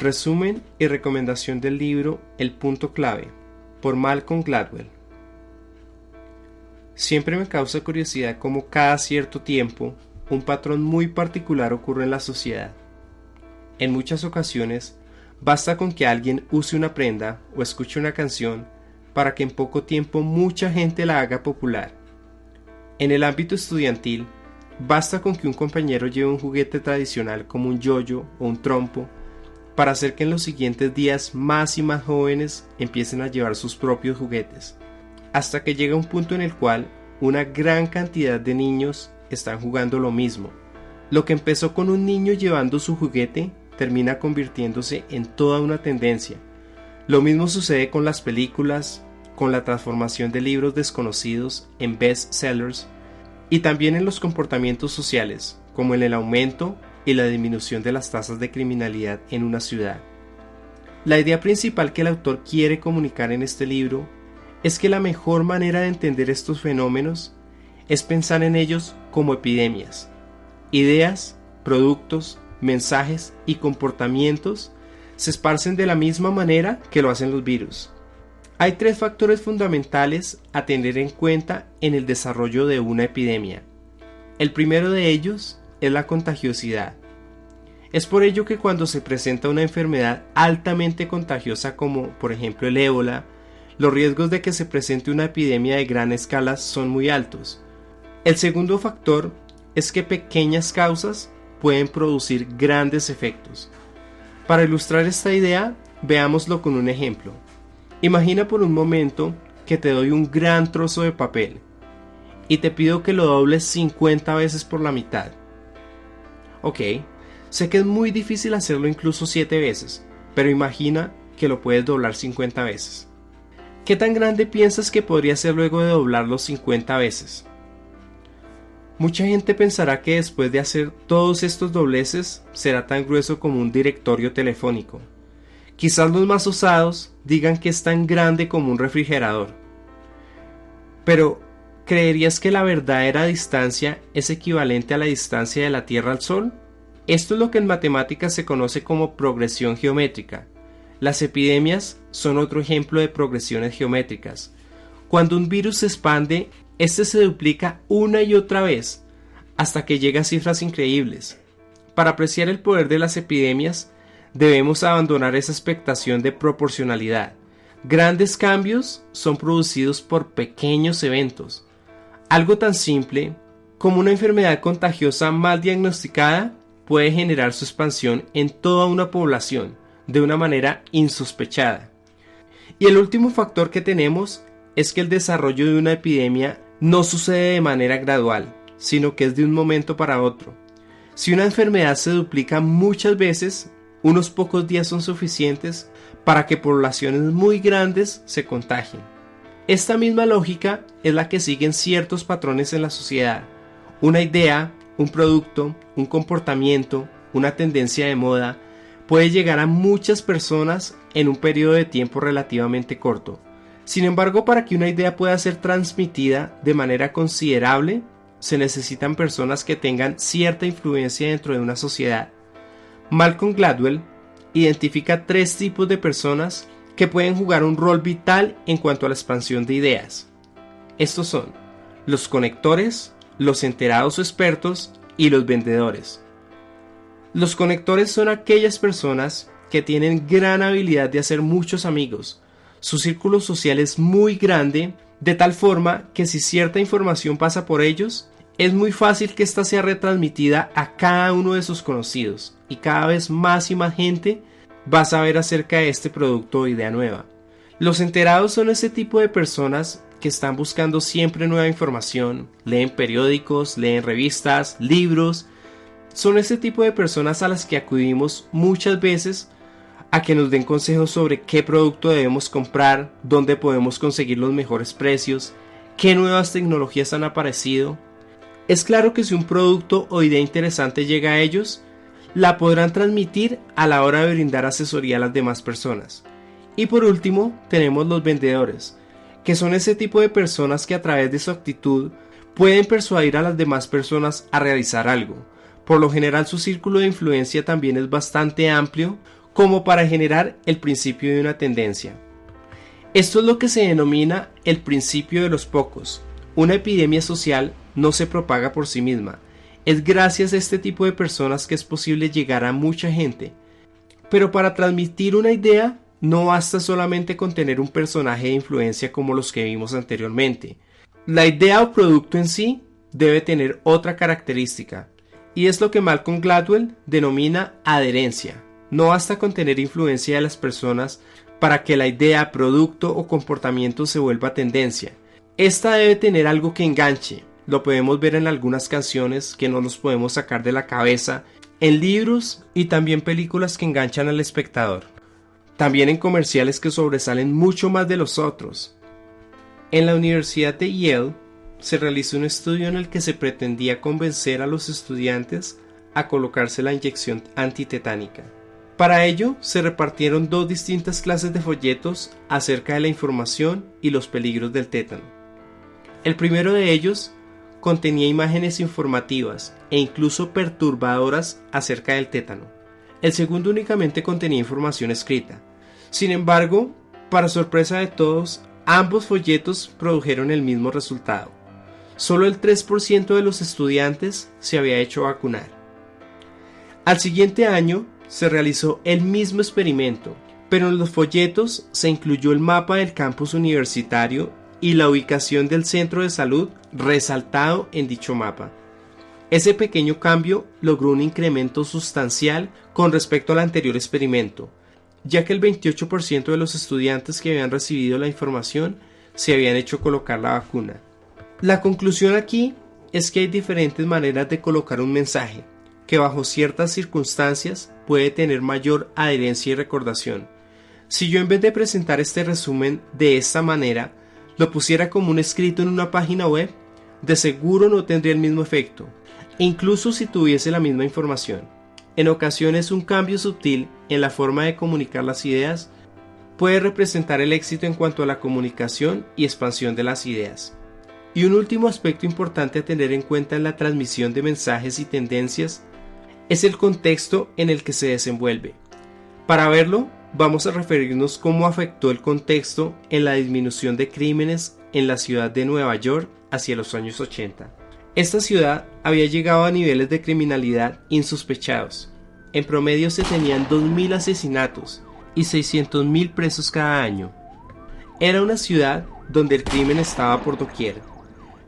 Resumen y recomendación del libro El punto clave, por Malcolm Gladwell. Siempre me causa curiosidad cómo cada cierto tiempo un patrón muy particular ocurre en la sociedad. En muchas ocasiones, basta con que alguien use una prenda o escuche una canción para que en poco tiempo mucha gente la haga popular. En el ámbito estudiantil, basta con que un compañero lleve un juguete tradicional como un yoyo o un trompo para hacer que en los siguientes días más y más jóvenes empiecen a llevar sus propios juguetes, hasta que llega un punto en el cual una gran cantidad de niños están jugando lo mismo. Lo que empezó con un niño llevando su juguete termina convirtiéndose en toda una tendencia. Lo mismo sucede con las películas, con la transformación de libros desconocidos en bestsellers y también en los comportamientos sociales, como en el aumento y la disminución de las tasas de criminalidad en una ciudad. La idea principal que el autor quiere comunicar en este libro es que la mejor manera de entender estos fenómenos es pensar en ellos como epidemias. Ideas, productos, mensajes y comportamientos se esparcen de la misma manera que lo hacen los virus. Hay tres factores fundamentales a tener en cuenta en el desarrollo de una epidemia. El primero de ellos es la contagiosidad. Es por ello que cuando se presenta una enfermedad altamente contagiosa como por ejemplo el ébola, los riesgos de que se presente una epidemia de gran escala son muy altos. El segundo factor es que pequeñas causas pueden producir grandes efectos. Para ilustrar esta idea, veámoslo con un ejemplo. Imagina por un momento que te doy un gran trozo de papel y te pido que lo dobles 50 veces por la mitad. Ok, sé que es muy difícil hacerlo incluso 7 veces, pero imagina que lo puedes doblar 50 veces. ¿Qué tan grande piensas que podría ser luego de doblarlo 50 veces? Mucha gente pensará que después de hacer todos estos dobleces será tan grueso como un directorio telefónico. Quizás los más osados digan que es tan grande como un refrigerador. Pero, ¿creerías que la verdadera distancia es equivalente a la distancia de la Tierra al Sol? Esto es lo que en matemáticas se conoce como progresión geométrica. Las epidemias son otro ejemplo de progresiones geométricas. Cuando un virus se expande, este se duplica una y otra vez, hasta que llega a cifras increíbles. Para apreciar el poder de las epidemias, debemos abandonar esa expectación de proporcionalidad. Grandes cambios son producidos por pequeños eventos. Algo tan simple como una enfermedad contagiosa mal diagnosticada puede generar su expansión en toda una población de una manera insospechada. Y el último factor que tenemos es que el desarrollo de una epidemia no sucede de manera gradual, sino que es de un momento para otro. Si una enfermedad se duplica muchas veces, unos pocos días son suficientes para que poblaciones muy grandes se contagien. Esta misma lógica es la que siguen ciertos patrones en la sociedad. Una idea, un producto, un comportamiento, una tendencia de moda puede llegar a muchas personas en un periodo de tiempo relativamente corto. Sin embargo, para que una idea pueda ser transmitida de manera considerable, se necesitan personas que tengan cierta influencia dentro de una sociedad. Malcolm Gladwell identifica 3 tipos de personas que pueden jugar un rol vital en cuanto a la expansión de ideas. Estos son los conectores, los enterados o expertos y los vendedores. Los conectores son aquellas personas que tienen gran habilidad de hacer muchos amigos. Su círculo social es muy grande, de tal forma que si cierta información pasa por ellos, es muy fácil que ésta sea retransmitida a cada uno de sus conocidos, y cada vez más y más gente va a saber acerca de este producto o idea nueva. Los enterados son ese tipo de personas que están buscando siempre nueva información, leen periódicos, leen revistas, libros. Son ese tipo de personas a las que acudimos muchas veces a que nos den consejos sobre qué producto debemos comprar, dónde podemos conseguir los mejores precios, qué nuevas tecnologías han aparecido. Es claro que si un producto o idea interesante llega a ellos, la podrán transmitir a la hora de brindar asesoría a las demás personas. Y por último, tenemos los vendedores, que son ese tipo de personas que a través de su actitud pueden persuadir a las demás personas a realizar algo. Por lo general su círculo de influencia también es bastante amplio, como para generar el principio de una tendencia. Esto es lo que se denomina el principio de los pocos. Una epidemia social no se propaga por sí misma. Es gracias a este tipo de personas que es posible llegar a mucha gente. Pero para transmitir una idea no basta solamente con tener un personaje de influencia como los que vimos anteriormente. La idea o producto en sí debe tener otra característica, y es lo que Malcolm Gladwell denomina adherencia. No basta con tener influencia de las personas para que la idea, producto o comportamiento se vuelva tendencia. Esta debe tener algo que enganche. Lo podemos ver en algunas canciones que no nos podemos sacar de la cabeza, en libros y también películas que enganchan al espectador. También en comerciales que sobresalen mucho más de los otros. En la Universidad de Yale se realizó un estudio en el que se pretendía convencer a los estudiantes a colocarse la inyección antitetánica. Para ello se repartieron dos distintas clases de folletos acerca de la información y los peligros del tétano. El primero de ellos contenía imágenes informativas e incluso perturbadoras acerca del tétano. El segundo únicamente contenía información escrita. Sin embargo, para sorpresa de todos, ambos folletos produjeron el mismo resultado. Solo el 3% de los estudiantes se había hecho vacunar. Al siguiente año se realizó el mismo experimento, pero en los folletos se incluyó el mapa del campus universitario y la ubicación del centro de salud resaltado en dicho mapa. Ese pequeño cambio logró un incremento sustancial con respecto al anterior experimento, ya que el 28% de los estudiantes que habían recibido la información se habían hecho colocar la vacuna. La conclusión aquí es que hay diferentes maneras de colocar un mensaje, que bajo ciertas circunstancias puede tener mayor adherencia y recordación. Si yo en vez de presentar este resumen de esta manera, lo pusiera como un escrito en una página web, de seguro no tendría el mismo efecto, incluso si tuviese la misma información. En ocasiones un cambio sutil en la forma de comunicar las ideas puede representar el éxito en cuanto a la comunicación y expansión de las ideas. Y un último aspecto importante a tener en cuenta en la transmisión de mensajes y tendencias es el contexto en el que se desenvuelve. Para verlo, vamos a referirnos cómo afectó el contexto en la disminución de crímenes en la ciudad de Nueva York hacia los años 80. Esta ciudad había llegado a niveles de criminalidad insospechados. En promedio se tenían 2.000 asesinatos y 600.000 presos cada año. Era una ciudad donde el crimen estaba por doquier.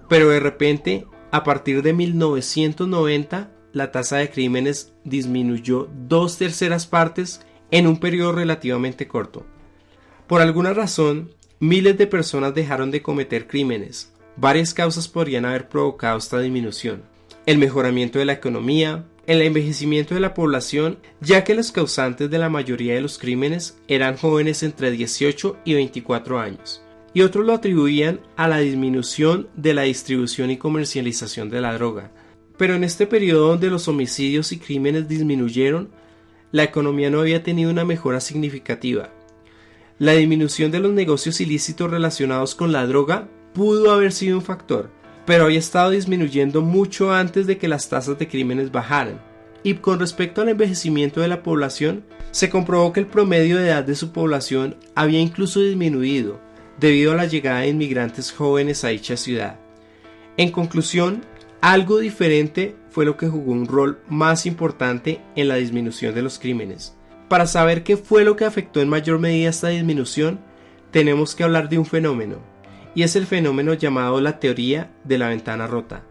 Pero de repente, a partir de 1990, la tasa de crímenes disminuyó 2/3 partes en un periodo relativamente corto. Por alguna razón, miles de personas dejaron de cometer crímenes. Varias causas podrían haber provocado esta disminución: el mejoramiento de la economía, el envejecimiento de la población, ya que los causantes de la mayoría de los crímenes eran jóvenes entre 18 y 24 años, y otros lo atribuían a la disminución de la distribución y comercialización de la droga. Pero en este periodo donde los homicidios y crímenes disminuyeron, la economía no había tenido una mejora significativa. La disminución de los negocios ilícitos relacionados con la droga pudo haber sido un factor, pero había estado disminuyendo mucho antes de que las tasas de crímenes bajaran. Y con respecto al envejecimiento de la población, se comprobó que el promedio de edad de su población había incluso disminuido, debido a la llegada de inmigrantes jóvenes a dicha ciudad. En conclusión, algo diferente fue lo que jugó un rol más importante en la disminución de los crímenes. Para saber qué fue lo que afectó en mayor medida esta disminución, tenemos que hablar de un fenómeno, y es el fenómeno llamado la teoría de la ventana rota.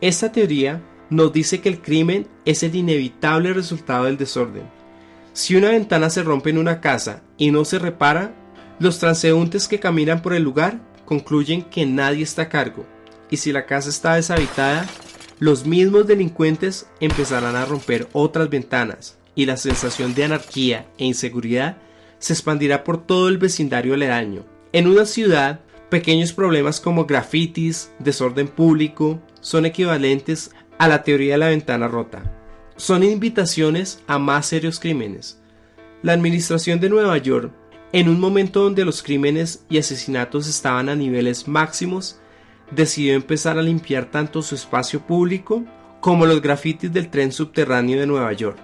Esta teoría nos dice que el crimen es el inevitable resultado del desorden. Si una ventana se rompe en una casa y no se repara, los transeúntes que caminan por el lugar concluyen que nadie está a cargo, y si la casa está deshabitada, los mismos delincuentes empezarán a romper otras ventanas, y la sensación de anarquía e inseguridad se expandirá por todo el vecindario aledaño. En una ciudad, pequeños problemas como grafitis, desorden público, son equivalentes a la teoría de la ventana rota. Son invitaciones a más serios crímenes. La administración de Nueva York, en un momento donde los crímenes y asesinatos estaban a niveles máximos, decidió empezar a limpiar tanto su espacio público como los grafitis del tren subterráneo de Nueva York.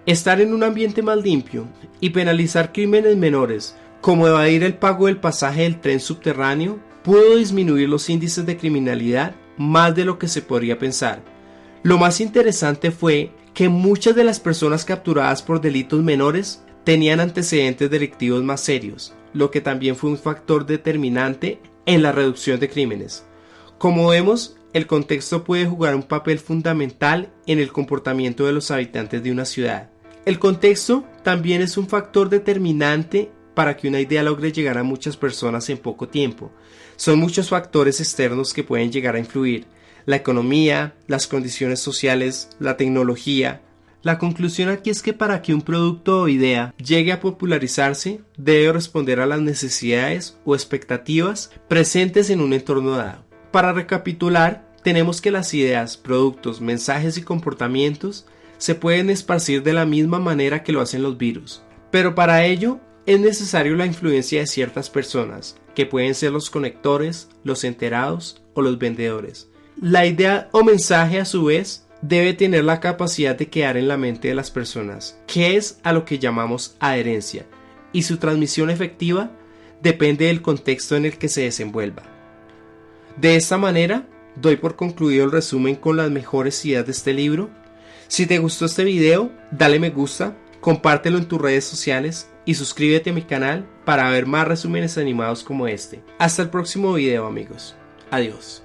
Estar en un ambiente más limpio y penalizar crímenes menores, como evadir el pago del pasaje del tren subterráneo, pudo disminuir los índices de criminalidad más de lo que se podría pensar. Lo más interesante fue que muchas de las personas capturadas por delitos menores tenían antecedentes delictivos más serios, lo que también fue un factor determinante en la reducción de crímenes. Como vemos, el contexto puede jugar un papel fundamental en el comportamiento de los habitantes de una ciudad. El contexto también es un factor determinante para que una idea logre llegar a muchas personas en poco tiempo. Son muchos factores externos que pueden llegar a influir: la economía, las condiciones sociales, la tecnología. La conclusión aquí es que para que un producto o idea llegue a popularizarse, debe responder a las necesidades o expectativas presentes en un entorno dado. Para recapitular, tenemos que las ideas, productos, mensajes y comportamientos se pueden esparcir de la misma manera que lo hacen los virus, pero para ello es necesario la influencia de ciertas personas, que pueden ser los conectores, los enterados o los vendedores. La idea o mensaje, a su vez, debe tener la capacidad de quedar en la mente de las personas, que es a lo que llamamos adherencia, y su transmisión efectiva depende del contexto en el que se desenvuelva. De esta manera, doy por concluido el resumen con las mejores ideas de este libro. Si te gustó este video, dale me gusta, compártelo en tus redes sociales y suscríbete a mi canal para ver más resúmenes animados como este. Hasta el próximo video, amigos. Adiós.